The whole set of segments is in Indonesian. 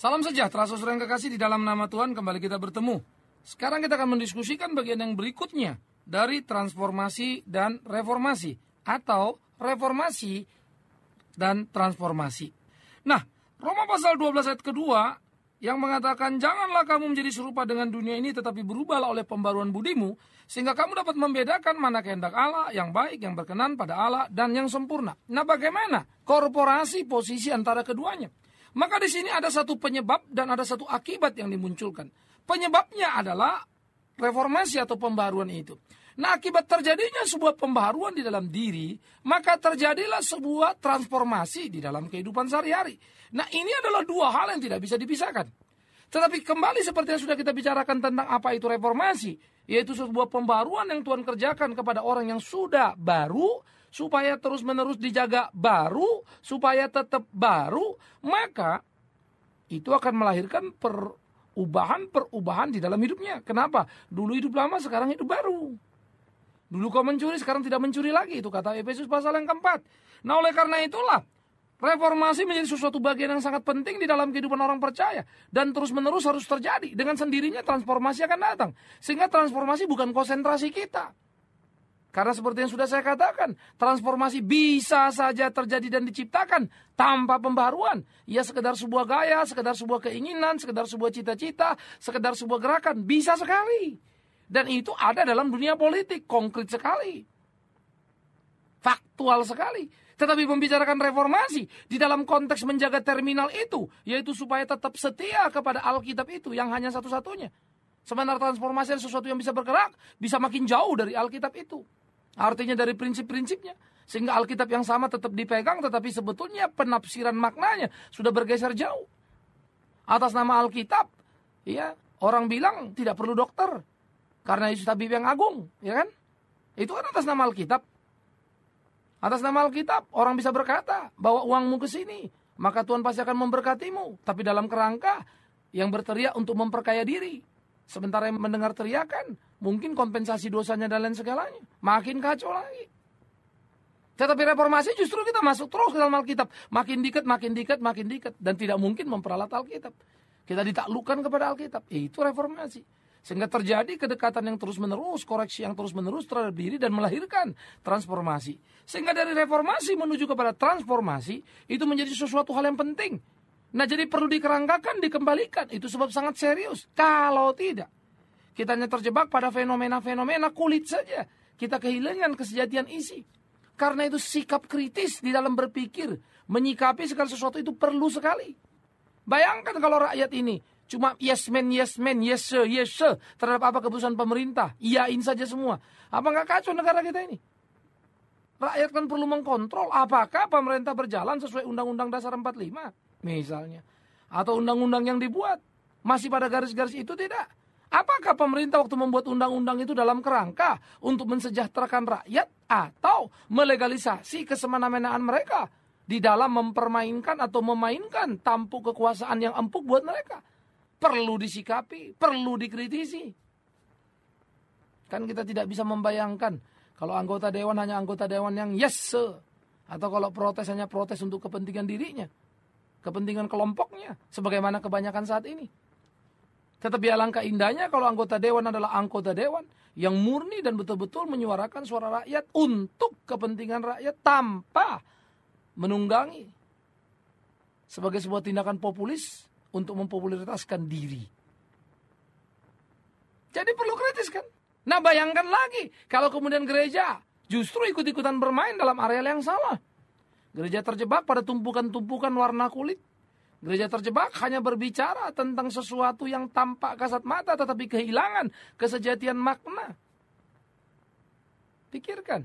Salam sejahtera saudara yang kekasih, di dalam nama Tuhan kembali kita bertemu. Sekarang kita akan mendiskusikan bagian yang berikutnya dari transformasi dan reformasi, atau reformasi dan transformasi. Nah, Roma pasal 12 ayat kedua yang mengatakan, janganlah kamu menjadi serupa dengan dunia ini, tetapi berubahlah oleh pembaruan budimu, sehingga kamu dapat membedakan mana kehendak Allah, yang baik, yang berkenan pada Allah, dan yang sempurna. Nah, bagaimana korporasi posisi antara keduanya? Maka di sini ada satu penyebab dan ada satu akibat yang dimunculkan. Penyebabnya adalah reformasi atau pembaruan itu. Nah, akibat terjadinya sebuah pembaruan di dalam diri, maka terjadilah sebuah transformasi di dalam kehidupan sehari-hari. Nah, ini adalah dua hal yang tidak bisa dipisahkan. Tetapi kembali seperti yang sudah kita bicarakan tentang apa itu reformasi, yaitu sebuah pembaruan yang Tuhan kerjakan kepada orang yang sudah baru, supaya terus-menerus dijaga baru, supaya tetap baru, maka itu akan melahirkan perubahan di dalam hidupnya. Kenapa? Dulu hidup lama, sekarang hidup baru. Dulu kau mencuri, sekarang tidak mencuri lagi. Itu kata Efesus pasal yang keempat. Nah, oleh karena itulah, reformasi menjadi sesuatu bagian yang sangat penting di dalam kehidupan orang percaya. Dan terus-menerus harus terjadi. Dengan sendirinya transformasi akan datang. Sehingga transformasi bukan konsentrasi kita. Karena seperti yang sudah saya katakan, transformasi bisa saja terjadi dan diciptakan tanpa pembaruan. Ya, sekedar sebuah gaya, sekedar sebuah keinginan, sekedar sebuah cita-cita, sekedar sebuah gerakan. Bisa sekali. Dan itu ada dalam dunia politik, konkret sekali. Faktual sekali. Tetapi membicarakan reformasi di dalam konteks menjaga terminal itu, yaitu supaya tetap setia kepada Alkitab itu yang hanya satu-satunya. Sebenarnya transformasi adalah sesuatu yang bisa bergerak, bisa makin jauh dari Alkitab itu. Artinya dari prinsip-prinsipnya. Sehingga Alkitab yang sama tetap dipegang, tetapi sebetulnya penafsiran maknanya sudah bergeser jauh. Atas nama Alkitab, ya, orang bilang tidak perlu dokter, karena Yesus tabib yang agung, ya kan? Itu kan atas nama Alkitab. Atas nama Alkitab, orang bisa berkata, bawa uangmu ke sini, maka Tuhan pasti akan memberkatimu. Tapi dalam kerangka yang berteriak untuk memperkaya diri. Sementara yang mendengar teriakan, mungkin kompensasi dosanya dan lain segalanya. Makin kacau lagi. Tetapi reformasi justru kita masuk terus ke dalam Alkitab. Makin dekat, makin dekat, makin dekat. Dan tidak mungkin memperalat Alkitab. Kita ditaklukkan kepada Alkitab. Itu reformasi. Sehingga terjadi kedekatan yang terus-menerus, koreksi yang terus-menerus terhadap diri dan melahirkan transformasi. Sehingga dari reformasi menuju kepada transformasi, itu menjadi sesuatu hal yang penting. Nah, jadi perlu dikerangkakan, dikembalikan. Itu sebab sangat serius. Kalau tidak, kita hanya terjebak pada fenomena-fenomena kulit saja. Kita kehilangan kesejatian isi. Karena itu sikap kritis di dalam berpikir, menyikapi segala sesuatu itu perlu sekali. Bayangkan kalau rakyat ini cuma yes man, yes sir terhadap apa keputusan pemerintah. Iyain saja semua. Apa nggak kacau negara kita ini? Rakyat kan perlu mengkontrol apakah pemerintah berjalan sesuai Undang-Undang Dasar 45 misalnya. Atau undang-undang yang dibuat masih pada garis-garis itu tidak. Apakah pemerintah waktu membuat undang-undang itu dalam kerangka untuk mensejahterakan rakyat atau melegalisasi kesemena-menaan mereka di dalam mempermainkan atau memainkan tampuk kekuasaan yang empuk buat mereka? Perlu disikapi, perlu dikritisi. Kan kita tidak bisa membayangkan kalau anggota dewan hanya anggota dewan yang yes sir, atau kalau protes hanya protes untuk kepentingan dirinya, kepentingan kelompoknya, sebagaimana kebanyakan saat ini. Tetapi alangkah indahnya kalau anggota dewan adalah anggota dewan yang murni dan betul-betul menyuarakan suara rakyat untuk kepentingan rakyat tanpa menunggangi sebagai sebuah tindakan populis untuk mempopulertaskan diri. Jadi perlu kritis kan? Nah, bayangkan lagi kalau kemudian gereja justru ikut-ikutan bermain dalam area yang salah. Gereja terjebak pada tumpukan-tumpukan warna kulit. Gereja terjebak hanya berbicara tentang sesuatu yang tampak kasat mata tetapi kehilangan kesejatian makna. Pikirkan.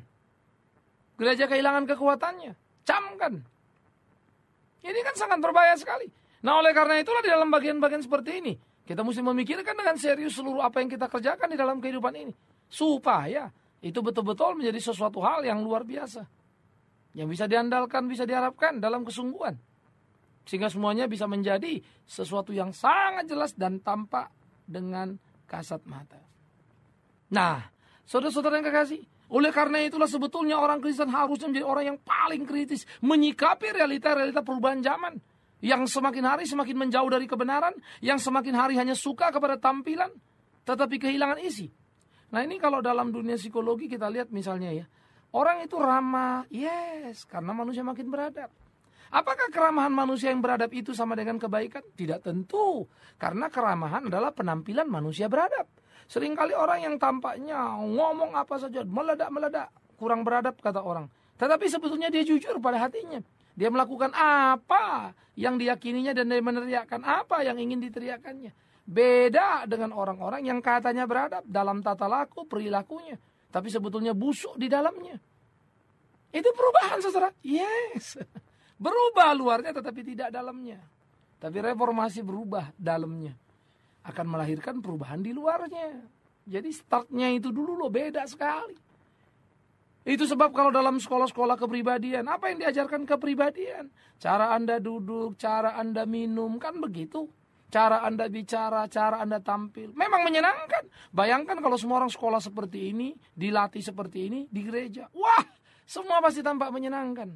Gereja kehilangan kekuatannya. Camkan. Ini kan sangat berbahaya sekali. Nah, oleh karena itulah di dalam bagian-bagian seperti ini, kita mesti memikirkan dengan serius seluruh apa yang kita kerjakan di dalam kehidupan ini. Supaya itu betul-betul menjadi sesuatu hal yang luar biasa. Yang bisa diandalkan, bisa diharapkan dalam kesungguhan. Sehingga semuanya bisa menjadi sesuatu yang sangat jelas dan tampak dengan kasat mata. Nah, saudara-saudara yang kekasih, oleh karena itulah sebetulnya orang Kristen harusnya menjadi orang yang paling kritis, menyikapi realita-realita perubahan zaman. Yang semakin hari semakin menjauh dari kebenaran, yang semakin hari hanya suka kepada tampilan, tetapi kehilangan isi. Nah ini kalau dalam dunia psikologi kita lihat misalnya ya, orang itu ramah, yes, karena manusia makin beradab. Apakah keramahan manusia yang beradab itu sama dengan kebaikan? Tidak tentu, karena keramahan adalah penampilan manusia beradab. Seringkali orang yang tampaknya ngomong apa saja, meledak-meledak, kurang beradab kata orang. Tetapi sebetulnya dia jujur pada hatinya. Dia melakukan apa yang diyakininya dan dia meneriakkan apa yang ingin diteriakannya. Beda dengan orang-orang yang katanya beradab dalam tata laku, perilakunya. Tapi sebetulnya busuk di dalamnya. Itu perubahan, saudara. Yes. Berubah luarnya tetapi tidak dalamnya. Tapi reformasi berubah dalamnya. Akan melahirkan perubahan di luarnya. Jadi startnya itu dulu loh, beda sekali. Itu sebab kalau dalam sekolah-sekolah kepribadian, apa yang diajarkan kepribadian? Cara Anda duduk, cara Anda minum, kan begitu. Cara Anda bicara, cara Anda tampil. Memang menyenangkan. Bayangkan kalau semua orang sekolah seperti ini, dilatih seperti ini, di gereja. Wah, semua pasti tampak menyenangkan.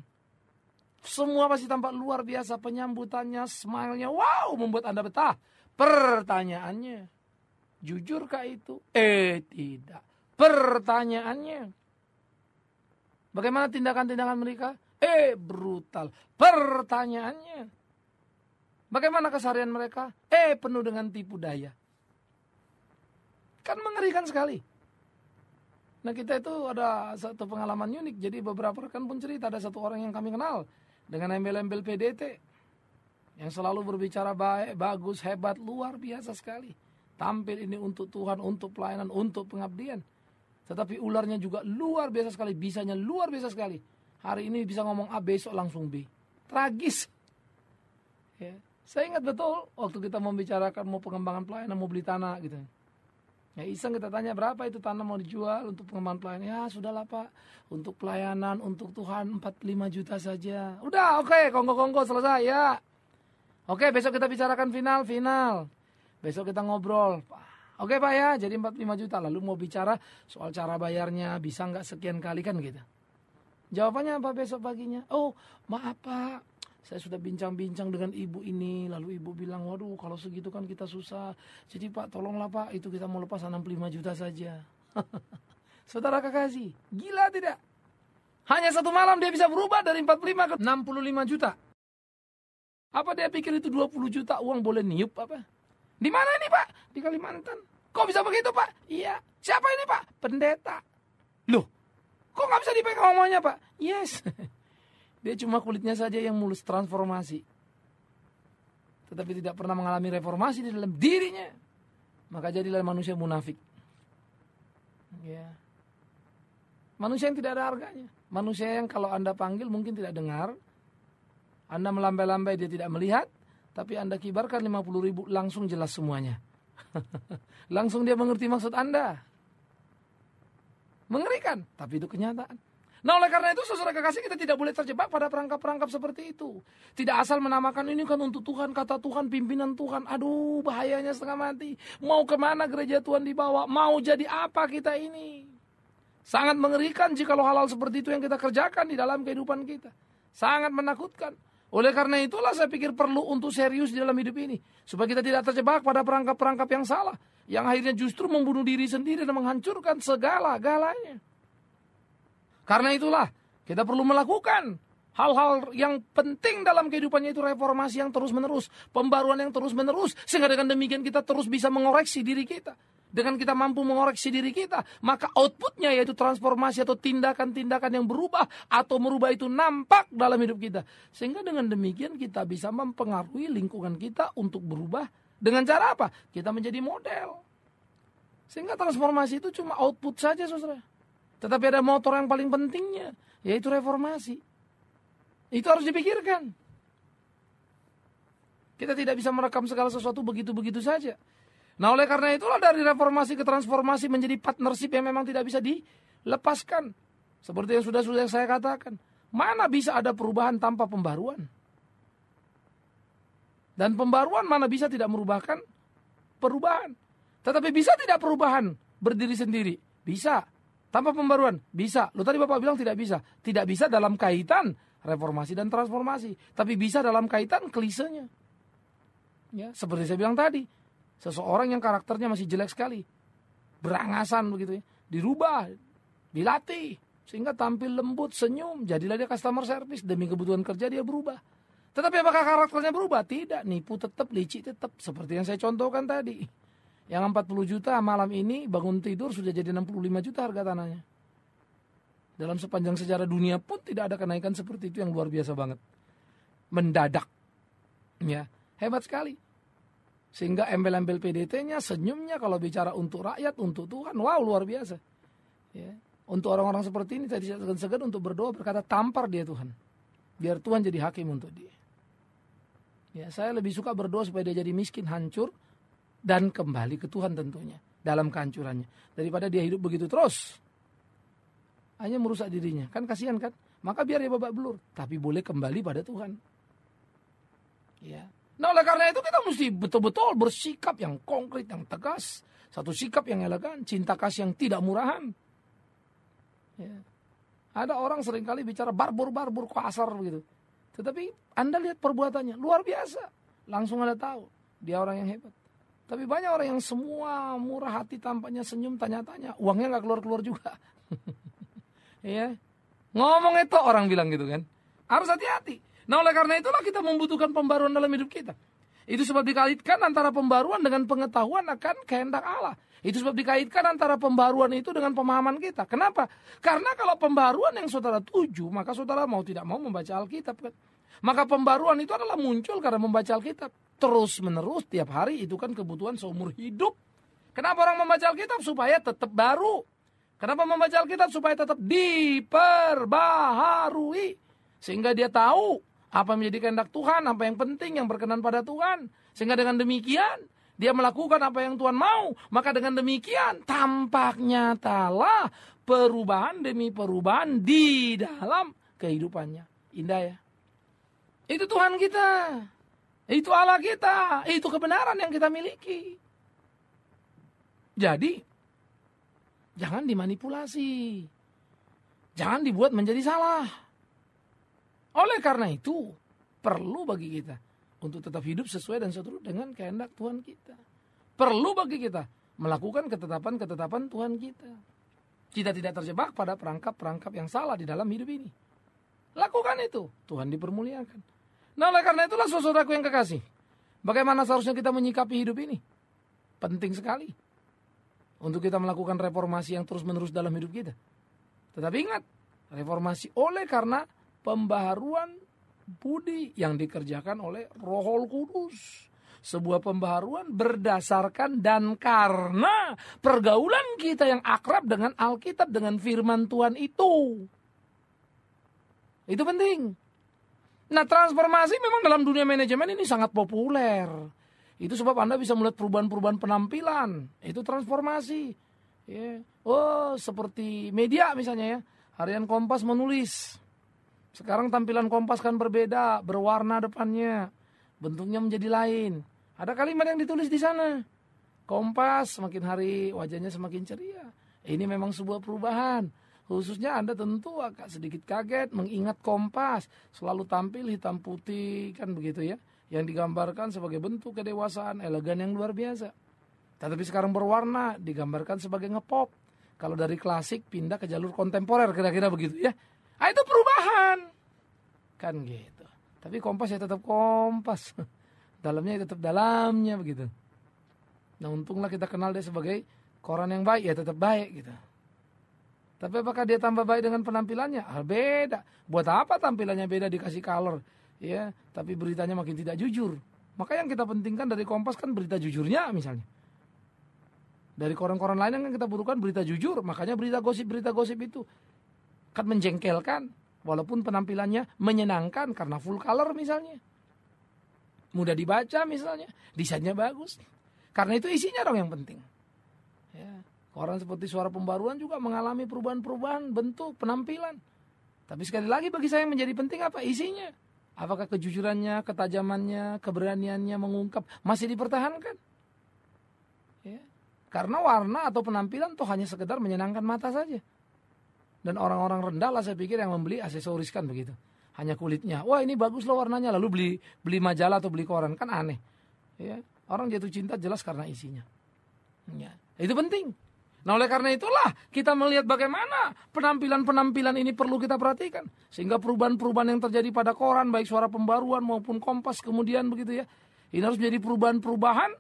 Semua pasti tampak luar biasa penyambutannya, smile-nya. Wow, membuat Anda betah. Pertanyaannya, jujurkah itu? Tidak. Pertanyaannya, bagaimana tindakan-tindakan mereka? Brutal. Pertanyaannya, bagaimana keseharian mereka? Penuh dengan tipu daya. Kan mengerikan sekali. Nah kita itu ada satu pengalaman unik. Jadi beberapa rekan pun cerita, ada satu orang yang kami kenal dengan embel-embel PDT. Yang selalu berbicara baik, bagus, hebat, luar biasa sekali. Tampil ini untuk Tuhan, untuk pelayanan, untuk pengabdian. Tetapi ularnya juga luar biasa sekali, bisanya luar biasa sekali. Hari ini bisa ngomong A, besok langsung B. Tragis. Ya. Saya ingat betul waktu kita membicarakan mau pengembangan pelayanan, mau beli tanah gitu. Ya iseng kita tanya berapa itu tanah mau dijual untuk pengembangan pelayanan. Ya sudahlah Pak, untuk pelayanan, untuk Tuhan 45 juta saja. Udah oke, kongko-kongko selesai ya. Oke, besok kita bicarakan final. Besok kita ngobrol. Oke Pak ya, jadi 45 juta. Lalu mau bicara soal cara bayarnya, bisa nggak sekian kali kan gitu. Jawabannya apa besok paginya? Oh maaf Pak, saya sudah bincang-bincang dengan ibu ini. Lalu ibu bilang, waduh kalau segitu kan kita susah. Jadi Pak tolonglah Pak, itu kita mau lepas 65 juta saja. Saudara kekasih, gila tidak? Hanya satu malam dia bisa berubah dari 45 ke 65 juta. Apa dia pikir itu 20 juta uang boleh niup apa? Di mana ini Pak? Di Kalimantan. Kok bisa begitu Pak? Iya. Siapa ini Pak? Pendeta. Loh, kok nggak bisa dipegang ngomongnya Pak? Yes. Dia cuma kulitnya saja yang mulus transformasi. Tetapi tidak pernah mengalami reformasi di dalam dirinya. Maka jadilah manusia munafik. Ya. Manusia yang tidak ada harganya. Manusia yang kalau Anda panggil mungkin tidak dengar. Anda melambai-lambai dia tidak melihat. Tapi Anda kibarkan 50 ribu langsung jelas semuanya. Langsung dia mengerti maksud Anda. Mengerikan, tapi itu kenyataan. Nah oleh karena itu saudara kekasih, kita tidak boleh terjebak pada perangkap-perangkap seperti itu. Tidak asal menamakan ini kan untuk Tuhan, kata Tuhan, pimpinan Tuhan. Aduh bahayanya setengah mati. Mau kemana gereja Tuhan dibawa? Mau jadi apa kita ini? Sangat mengerikan jika hal-hal seperti itu yang kita kerjakan di dalam kehidupan kita. Sangat menakutkan. Oleh karena itulah saya pikir perlu untuk serius di dalam hidup ini. Supaya kita tidak terjebak pada perangkap-perangkap yang salah. Yang akhirnya justru membunuh diri sendiri dan menghancurkan segala-galanya. Karena itulah kita perlu melakukan hal-hal yang penting dalam kehidupannya, itu reformasi yang terus-menerus. Pembaruan yang terus-menerus. Sehingga dengan demikian kita terus bisa mengoreksi diri kita. Dengan kita mampu mengoreksi diri kita, maka outputnya yaitu transformasi atau tindakan-tindakan yang berubah atau merubah itu nampak dalam hidup kita. Sehingga dengan demikian kita bisa mempengaruhi lingkungan kita untuk berubah. Dengan cara apa? Kita menjadi model. Sehingga transformasi itu cuma output saja saudara. Tetapi ada motor yang paling pentingnya, yaitu reformasi. Itu harus dipikirkan. Kita tidak bisa merekam segala sesuatu begitu-begitu saja. Nah oleh karena itulah dari reformasi ke transformasi menjadi partnership yang memang tidak bisa dilepaskan. Seperti yang sudah saya katakan. Mana bisa ada perubahan tanpa pembaruan? Dan pembaruan mana bisa tidak merubahkan perubahan? Tetapi bisa tidak perubahan berdiri sendiri? Bisa. Tanpa pembaruan? Bisa. Loh tadi Bapak bilang tidak bisa. Tidak bisa dalam kaitan reformasi dan transformasi. Tapi bisa dalam kaitan klisenya. Ya, seperti saya bilang tadi, seseorang yang karakternya masih jelek sekali, berangasan begitu ya, dirubah, dilatih, sehingga tampil lembut, senyum, jadilah dia customer service, demi kebutuhan kerja dia berubah. Tetapi apakah karakternya berubah? Tidak, nipu tetap, licik tetap, seperti yang saya contohkan tadi. Yang 40 juta malam ini bangun tidur sudah jadi 65 juta harga tanahnya. Dalam sepanjang sejarah dunia pun tidak ada kenaikan seperti itu yang luar biasa banget. Mendadak. Ya, hebat sekali. Sehingga embel-embel PDT-nya, senyumnya kalau bicara untuk rakyat, untuk Tuhan, wow luar biasa. Ya. Untuk orang-orang seperti ini tadi saya segan-segan untuk berdoa berkata tampar dia Tuhan. Biar Tuhan jadi hakim untuk dia. Ya, saya lebih suka berdoa supaya dia jadi miskin, hancur, dan kembali ke Tuhan tentunya dalam kehancurannya. Daripada dia hidup begitu terus. Hanya merusak dirinya. Kan kasihan kan? Maka biar dia babak belur. Tapi boleh kembali pada Tuhan. Ya. Nah oleh karena itu kita mesti betul-betul bersikap yang konkret, yang tegas. Satu sikap yang elegan, cinta kasih yang tidak murahan. Ya. Ada orang seringkali bicara barbur-barbur, kasar begitu. Tetapi Anda lihat perbuatannya, luar biasa. Langsung Anda tahu, dia orang yang hebat. Tapi banyak orang yang semua murah hati tampaknya senyum, tanya-tanya. Uangnya gak keluar-keluar juga. Ya. Ngomong itu orang bilang gitu kan. Harus hati-hati. Nah oleh karena itulah kita membutuhkan pembaruan dalam hidup kita. Itu sebab dikaitkan antara pembaruan dengan pengetahuan akan kehendak Allah. Itu sebab dikaitkan antara pembaruan itu dengan pemahaman kita. Kenapa? Karena kalau pembaruan yang saudara tuju, maka saudara mau tidak mau membaca Alkitab kan. Maka pembaruan itu adalah muncul karena membaca Alkitab. Terus menerus tiap hari itu kan kebutuhan seumur hidup. Kenapa orang membaca Alkitab? Supaya tetap baru. Kenapa membaca Alkitab? Supaya tetap diperbaharui. Sehingga dia tahu apa menjadi kehendak Tuhan, apa yang penting, yang berkenan pada Tuhan. Sehingga dengan demikian, dia melakukan apa yang Tuhan mau. Maka dengan demikian, tampak nyatalah perubahan demi perubahan di dalam kehidupannya. Indah ya. Itu Tuhan kita. Itu Allah kita. Itu kebenaran yang kita miliki. Jadi, jangan dimanipulasi. Jangan dibuat menjadi salah. Oleh karena itu, perlu bagi kita untuk tetap hidup sesuai dan seturut dengan kehendak Tuhan kita. Perlu bagi kita melakukan ketetapan-ketetapan Tuhan kita. Kita tidak terjebak pada perangkap-perangkap yang salah di dalam hidup ini. Lakukan itu, Tuhan dipermuliakan. Nah oleh karena itulah saudaraku yang kekasih, bagaimana seharusnya kita menyikapi hidup ini? Penting sekali untuk kita melakukan reformasi yang terus-menerus dalam hidup kita. Tetapi ingat, reformasi oleh karena pembaharuan budi yang dikerjakan oleh Roh Kudus. Sebuah pembaharuan berdasarkan dan karena pergaulan kita yang akrab dengan Alkitab, dengan firman Tuhan itu. Itu penting. Nah transformasi memang dalam dunia manajemen ini sangat populer. Itu sebab Anda bisa melihat perubahan-perubahan penampilan. Itu transformasi. Ya. Oh seperti media misalnya ya. Harian Kompas menulis. Sekarang tampilan Kompas kan berbeda, berwarna depannya, bentuknya menjadi lain. Ada kalimat yang ditulis di sana. Kompas semakin hari wajahnya semakin ceria. Ini memang sebuah perubahan. Khususnya Anda tentu agak sedikit kaget mengingat Kompas selalu tampil hitam putih kan begitu ya. Yang digambarkan sebagai bentuk kedewasaan, elegan yang luar biasa. Tetapi sekarang berwarna digambarkan sebagai ngepop. Kalau dari klasik pindah ke jalur kontemporer kira-kira begitu ya. Ah, itu perubahan. Kan gitu. Tapi Kompas ya tetap Kompas. Dalamnya ya tetap dalamnya begitu. Nah untunglah kita kenal dia sebagai koran yang baik ya tetap baik gitu. Tapi apakah dia tambah baik dengan penampilannya? Beda. Buat apa tampilannya beda dikasih color? Ya, tapi beritanya makin tidak jujur. Maka yang kita pentingkan dari Kompas kan berita jujurnya misalnya. Dari koran-koran lain yang kita butuhkan berita jujur. Makanya berita gosip itu kan menjengkelkan, walaupun penampilannya menyenangkan karena full color misalnya. Mudah dibaca misalnya, desainnya bagus. Karena itu isinya dong yang penting. Ya, koran seperti Suara Pembaruan juga mengalami perubahan-perubahan bentuk penampilan. Tapi sekali lagi bagi saya yang menjadi penting apa? Isinya. Apakah kejujurannya, ketajamannya, keberaniannya mengungkap masih dipertahankan? Ya. Karena warna atau penampilan toh hanya sekedar menyenangkan mata saja. Dan orang-orang rendah lah saya pikir yang membeli aksesoris kan begitu. hanya kulitnya. Wah ini bagus loh warnanya, lalu beli majalah atau beli koran, kan aneh. Ya, orang jatuh cinta jelas karena isinya. Ya, itu penting. Nah oleh karena itulah kita melihat bagaimana penampilan-penampilan ini perlu kita perhatikan. Sehingga perubahan-perubahan yang terjadi pada koran, baik Suara Pembaruan maupun Kompas kemudian begitu ya. Ini harus menjadi perubahan-perubahan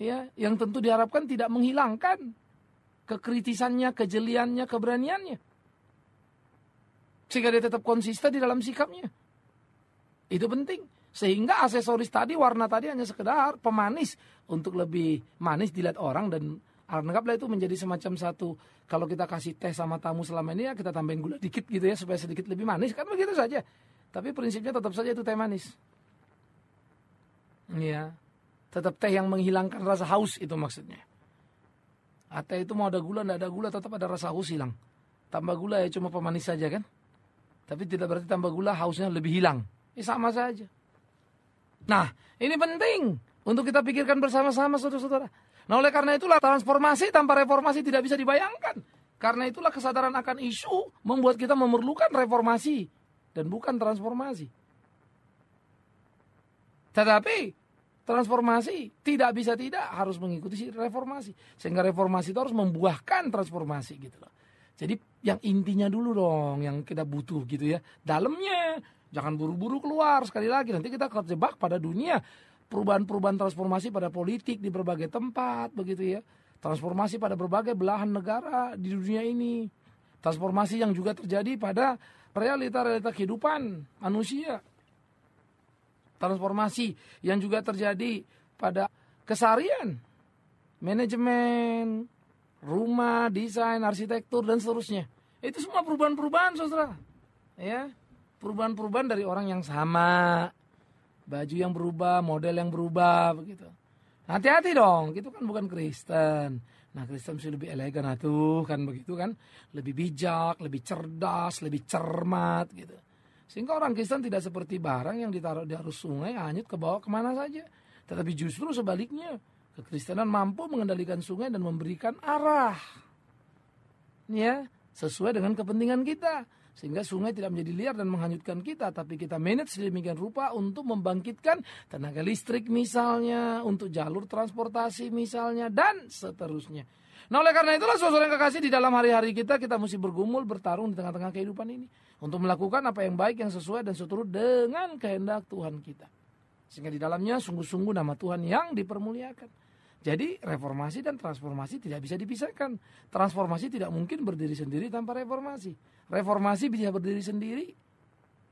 ya, yang tentu diharapkan tidak menghilangkan kekritisannya, kejeliannya, keberaniannya. Sehingga dia tetap konsisten di dalam sikapnya. Itu penting. Sehingga aksesoris tadi, warna tadi hanya sekedar pemanis untuk lebih manis dilihat orang, dan anggaplah itu menjadi semacam satu, kalau kita kasih teh sama tamu selama ini ya kita tambahin gula dikit gitu ya supaya sedikit lebih manis, kan begitu saja. Tapi prinsipnya tetap saja itu teh manis. Iya. Tetap teh yang menghilangkan rasa haus itu maksudnya. Teh itu mau ada gula, enggak ada gula tetap ada rasa haus hilang. Tambah gula ya cuma pemanis saja kan. Tapi tidak berarti tambah gula hausnya lebih hilang. Sama saja. Nah, ini penting untuk kita pikirkan bersama-sama saudara-saudara. Nah oleh karena itulah transformasi tanpa reformasi tidak bisa dibayangkan. Karena itulah kesadaran akan isu membuat kita memerlukan reformasi dan bukan transformasi. Tetapi transformasi tidak bisa tidak harus mengikuti reformasi. Sehingga reformasi itu harus membuahkan transformasi gitu loh. Jadi yang intinya dulu dong yang kita butuh gitu ya. Dalamnya jangan buru-buru keluar sekali lagi. Nanti kita terjebak pada dunia. Perubahan-perubahan transformasi pada politik di berbagai tempat begitu ya. Transformasi pada berbagai belahan negara di dunia ini. Transformasi yang juga terjadi pada realita-realita kehidupan manusia. Transformasi yang juga terjadi pada keseharian, manajemen, rumah, desain, arsitektur dan seterusnya. Itu semua perubahan-perubahan saudara. Ya. Perubahan-perubahan dari orang yang sama. Baju yang berubah, model yang berubah begitu. Hati-hati dong, itu kan bukan Kristen. Nah Kristen mesti lebih elegan atuh kan begitu kan. Lebih bijak, lebih cerdas, lebih cermat gitu. Sehingga orang Kristen tidak seperti barang yang ditaruh di arus sungai, hanyut ke bawah kemana saja. Tetapi justru sebaliknya, kekristenan mampu mengendalikan sungai dan memberikan arah. Ya, sesuai dengan kepentingan kita. Sehingga sungai tidak menjadi liar dan menghanyutkan kita. Tapi kita manage sedemikian rupa untuk membangkitkan tenaga listrik misalnya. Untuk jalur transportasi misalnya. Dan seterusnya. Nah oleh karena itulah saudara yang kekasih di dalam hari-hari kita mesti bergumul, bertarung di tengah-tengah kehidupan ini. Untuk melakukan apa yang baik, yang sesuai dan seturut dengan kehendak Tuhan kita. Sehingga di dalamnya sungguh-sungguh nama Tuhan yang dipermuliakan. Jadi reformasi dan transformasi tidak bisa dipisahkan. Transformasi tidak mungkin berdiri sendiri tanpa reformasi. Reformasi bisa berdiri sendiri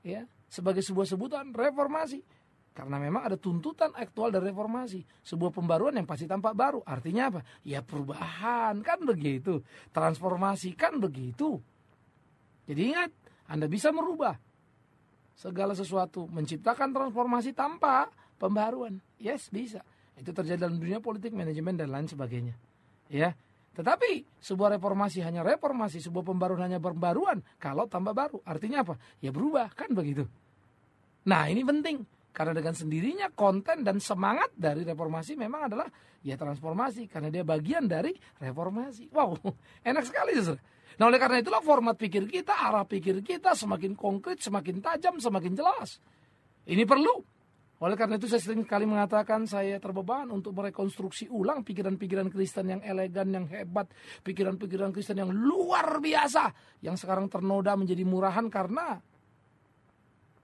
ya, sebagai sebuah sebutan reformasi. Karena memang ada tuntutan aktual dari reformasi. Sebuah pembaruan yang pasti tampak baru. Artinya apa? Ya perubahan kan begitu. Transformasi kan begitu. Jadi ingat, Anda bisa merubah segala sesuatu. Menciptakan transformasi tanpa pembaruan. Yes, bisa. Itu terjadi dalam dunia politik, manajemen, dan lain sebagainya. Ya, tetapi sebuah reformasi hanya reformasi, sebuah pembaruan hanya pembaruan kalau tambah baru. Artinya apa? Ya berubah, kan begitu. Nah ini penting. Karena dengan sendirinya konten dan semangat dari reformasi memang adalah ya transformasi. Karena dia bagian dari reformasi. Wow, enak sekali saudara. Nah oleh karena itulah format pikir kita, arah pikir kita semakin konkret, semakin tajam, semakin jelas. Ini perlu. Oleh karena itu saya sering kali mengatakan saya terbeban untuk merekonstruksi ulang pikiran-pikiran Kristen yang elegan, yang hebat. Pikiran-pikiran Kristen yang luar biasa. Yang sekarang ternoda menjadi murahan karena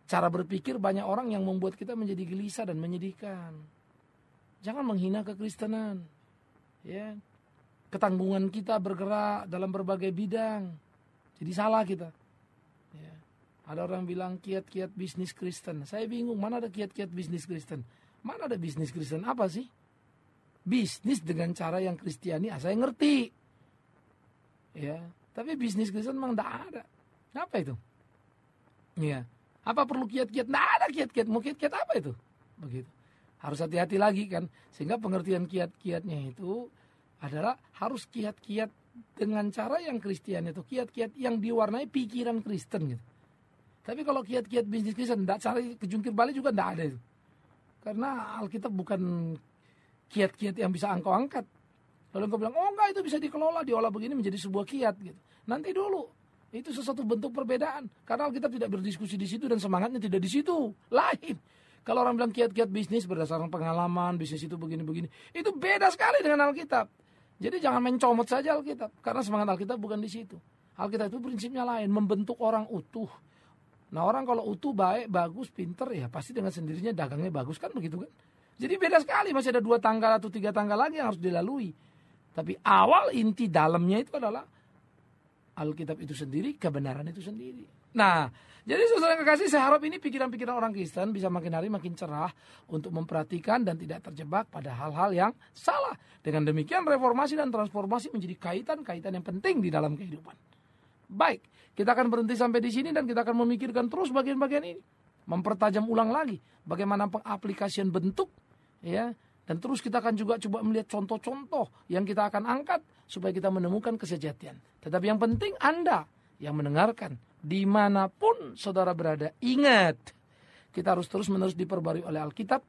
cara berpikir banyak orang yang membuat kita menjadi gelisah dan menyedihkan. Jangan menghina kekristenan. Ya. Ketanggungan kita bergerak dalam berbagai bidang. Jadi salah kita. Ya. Ada orang bilang kiat-kiat bisnis Kristen. Saya bingung, mana ada kiat-kiat bisnis Kristen? Mana ada bisnis Kristen? Apa sih? Bisnis dengan cara yang Kristiani, saya ngerti. Ya, tapi bisnis Kristen memang tidak ada. Apa itu? Ya. Apa perlu kiat-kiat? Tidak ada kiat-kiat. Mau kiat-kiat apa itu? Begitu. Harus hati-hati lagi kan. Sehingga pengertian kiat-kiatnya itu adalah harus kiat-kiat dengan cara yang Kristiani itu. Kiat-kiat yang diwarnai pikiran Kristen gitu. Tapi kalau kiat-kiat bisnis Kristen, tidak cari kejungkir balik juga tidak ada itu. Karena Alkitab bukan kiat-kiat yang bisa engkau angkat. Lalu engkau bilang, oh enggak itu bisa dikelola, diolah begini menjadi sebuah kiat gitu. Nanti dulu, Itu sesuatu bentuk perbedaan. Karena Alkitab tidak berdiskusi di situ dan semangatnya tidak di situ. Lain. Kalau orang bilang kiat-kiat bisnis berdasarkan pengalaman, bisnis itu begini-begini, itu beda sekali dengan Alkitab. Jadi jangan mencomot saja Alkitab, karena semangat Alkitab bukan di situ. Alkitab itu prinsipnya lain, membentuk orang utuh. Nah, orang kalau utuh, baik, bagus, pinter, ya pasti dengan sendirinya dagangnya bagus, kan begitu kan? Jadi beda sekali, masih ada 2 tangga atau 3 tangga lagi yang harus dilalui. Tapi awal inti dalamnya itu adalah Alkitab itu sendiri, kebenaran itu sendiri. Nah, jadi saudara kekasih, saya harap ini pikiran-pikiran orang Kristen bisa makin hari makin cerah untuk memperhatikan dan tidak terjebak pada hal-hal yang salah. Dengan demikian reformasi dan transformasi menjadi kaitan-kaitan yang penting di dalam kehidupan. Baik, kita akan berhenti sampai di sini dan kita akan memikirkan terus bagian-bagian ini. Mempertajam ulang lagi bagaimana pengaplikasian bentuk, ya. Dan terus kita akan juga coba melihat contoh-contoh yang kita akan angkat supaya kita menemukan kesejatian. Tetapi yang penting Anda yang mendengarkan, dimanapun saudara berada, ingat, kita harus terus-menerus diperbarui oleh Alkitab,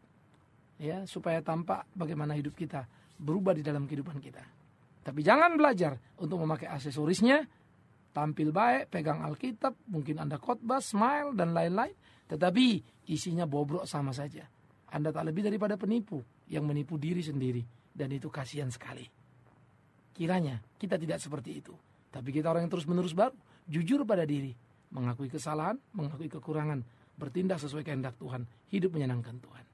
ya, supaya tampak bagaimana hidup kita berubah di dalam kehidupan kita. Tapi jangan belajar untuk memakai aksesorisnya, tampil baik, pegang Alkitab, mungkin Anda khotbah, smile, dan lain-lain, tetapi isinya bobrok sama saja. Anda tak lebih daripada penipu yang menipu diri sendiri, dan itu kasihan sekali. Kiranya kita tidak seperti itu, tapi kita orang yang terus-menerus baru, jujur pada diri, mengakui kesalahan, mengakui kekurangan, bertindak sesuai kehendak Tuhan, hidup menyenangkan Tuhan.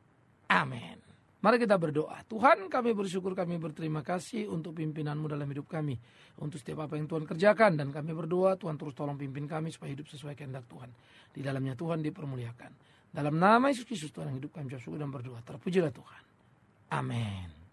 Amin. Mari kita berdoa. Tuhan, kami bersyukur, kami berterima kasih untuk pimpinan-Mu dalam hidup kami, untuk setiap apa yang Tuhan kerjakan, dan kami berdoa Tuhan terus tolong pimpin kami supaya hidup sesuai kehendak Tuhan. Di dalamnya Tuhan dipermuliakan. Dalam nama Yesus Kristus Tuhan yang hidup kami bersyukur dan berdoa. Terpujilah Tuhan. Amin.